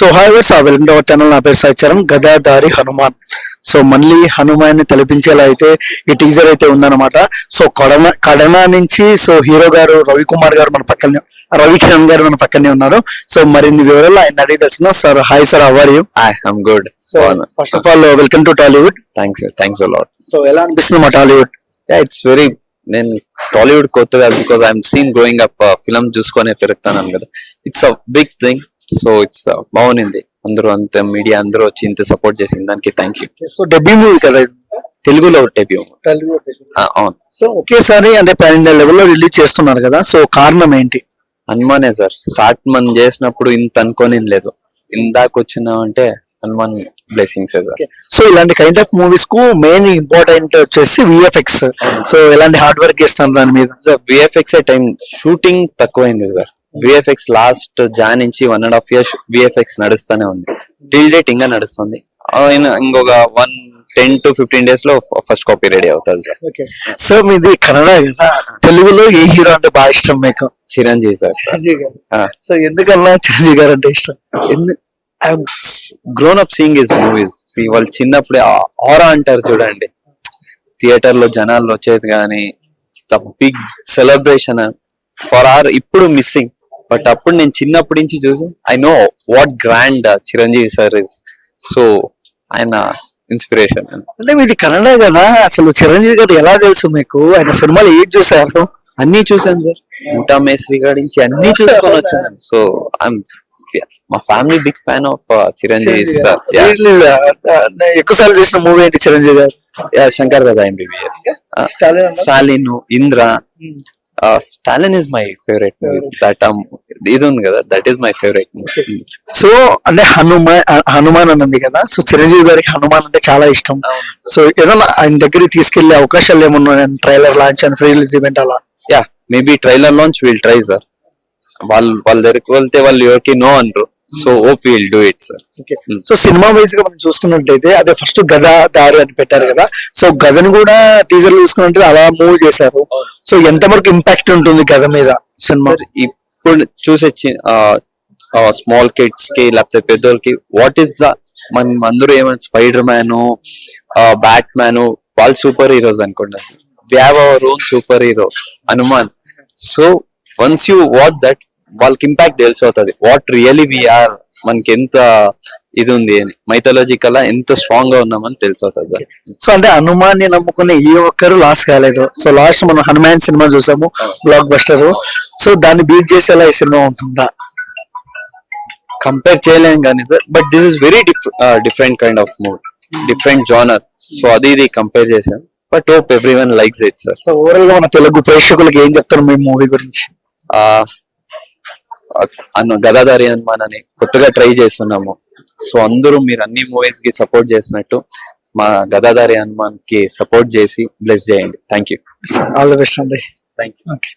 So hi viewers welcome to our channel. నా పేరు Sai Charan, Gadadhari Hanuman. So మళ్ళీ హనుమాన్ ని తలపించేలా అయితే ఈ టీజర్ అయితే ఉందన్నమాట. సో కడన నుంచి సో హీరో గారు రవికుమార్ గారు మన పక్కనే, రవికిరణ్ గారు మన పక్కనే ఉన్నారు. సో మరిన్ని వివరాలు ఆయన అడిగి తెలుసుకుందాం. Sir hi sir, how are you? I'm good. So first of all welcome to Tollywood. Thanks a lot. So ఎలా అనిపిస్తుంది మా టాలీవుడ్? Yeah, it's very. నేను టాలీవుడ్ కొత్త కాదు, because I'm seen growing up. Film చూసుకొని పెరుగుతాను కదా. It's a big thing. So it's బాగుంది. అందరూ అంత మీడియా అందరూ వచ్చి ఇంత సపోర్ట్ చేసింది దానికి thank you. So debut movie కదా ఇది? తెలుగులో డెబ్యూ. అవును. సో ఒకేసారి అంటే పాన్ ఇండియా లెవెల్లో రిలీజ్ చేస్తున్నారు కదా, సో కారణం ఏంటి? హనుమానే సార్. స్టార్ట్ మనం చేసినప్పుడు ఇంత అనుకోని లేదు, ఇందాక వచ్చినా అంటే హనుమాన్ బ్లెస్సింగ్స్ సార్. సో ఇలాంటి కైండ్ ఆఫ్ మూవీస్ కు మెయిన్ ఇంపార్టెంట్ వచ్చేసి విఎఫ్ఎక్స్. సో ఎలాంటి హార్డ్ వర్క్ చేస్తారు దాని మీద? సార్ విఎఫ్ఎక్స్ టైం షూటింగ్ తక్కువైంది సార్. విఎఫ్ఎక్స్ లాస్ట్ జాన్ నుంచి 1.5 years విఎఫ్ఎక్స్ నడుస్తూనే ఉంది. టిల్ డేట్ ఇంకా నడుస్తుంది. ఇంకొక 10 to 15 days లో ఫస్ట్ కాపీ రెడీ అవుతుంది సార్. సో మీది కన్నడ కదా, తెలుగులో ఏ హీరో అంటే బాగా ఇష్టం మీకు? చిరంజీవి సార్. సో ఎందుకన్నా చిరంజీవి గారు అంటే ఇష్టం? Grown up seeing his movies. వాళ్ళు చిన్నప్పుడే ఆరా అంటారు చూడండి, థియేటర్ లో జనాలు వచ్చేది కానీ the big celebration for our ఇప్పుడు మిస్సింగ్. బట్ అప్పుడు నేను చిన్నప్పటి నుంచి చూసి I know what grand Chiranjeevi sir is. So ఆయన ఇన్స్పిరేషన్. అంటే మీది కన్నడ కదా, అసలు చిరంజీవి గారు ఎలా తెలుసు మీకు? ఆయన సినిమాలు ఏది చూసారు? అన్ని చూసాను సార్. ముఠా మేస్త్రి గారి నుంచి అన్ని చూసుకొని వచ్చాను. సో మా family big fan of Chiranjeevi sir. ఎక్కువ సార్లు చూసిన మూవీ ఏంటి Chiranjeevi garu? Shankar Dada MBBS, Stalin, Indra. Stalin is my favourite movie. That ఇది ఉంది కదా, that is my favourite movie. So అంటే హనుమాన్ అన్నది కదా, సో చిరంజీవి గారికి హనుమాన్ అంటే చాలా ఇష్టం. సో ఏదైనా ఆయన దగ్గరికి తీసుకెళ్లే అవకాశాలు ఏమన్నా? Trailer launch and pre release event అలా? Yeah, maybe trailer launch will try sir. వాళ్ళ దగ్గరికి వెళ్తే వాళ్ళు ఎవరికి నో అనరు. So hope will do it sir. So cinema wise గా మనం చూసుకున్నట్టయితే అదే ఫస్ట్ గద దారి అని పెట్టారు కదా, సో గదని కూడా టీజర్ చూసుకున్నట్టు అలా మూవ్ చేశారు. సో ఎంత వరకు ఇంపాక్ట్ ఉంటుంది గద మీద సినిమా? ఇప్పుడు చూసే స్మాల్ కిడ్స్ కి లేకపోతే పెద్దోళ్ళకి వాట్ ఈస్ ద మనం అందరూ ఏమైనా స్పైడర్ మ్యాన్, బ్యాట్ మ్యాన్ వాళ్ళు సూపర్ హీరోస్ అనుకుంటారు. We have our own super hero Hanuman. So once you watch that వాళ్ళకి ఇంపాక్ట్ తెలిసిపోతుంది వాట్ రియలీ వీఆర్. మనకి ఎంత ఇది ఉంది అని, మైథాలజికల్ ఎంత స్ట్రాంగ్ గా ఉన్నామని తెలిసిపోతుంది. సో అంటే హనుమాన్ ని నమ్ముకునే ఏ ఒక్కరు లాస్ట్ కాలేదు. సో లాస్ట్ మనం హనుమాన్ సినిమా చూసాము, బ్లాక్ బస్టర్. సో దాన్ని బీట్ చేసేలా ఈ సినిమా ఉంటుందా? కంపేర్ చేయలేం కానీ sir, but this is very different kind of mood, different genre. So అది ఇది కంపేర్ చేసాం. But hope everyone likes it sir. So overall గా మన తెలుగు ప్రేక్షకులకి ఏం చెప్తారు మీ మూవీ గురించి? గదాధారి హనుమాన్ అని కొత్తగా ట్రై చేస్తున్నాము. సో అందరూ మీరు అన్ని మూవీస్ కి సపోర్ట్ చేసినట్టు మా గదాధారి హనుమాన్ కి సపోర్ట్ చేసి బ్లెస్ చేయండి. Thank you. All the best అండి. Thank you. ఓకే.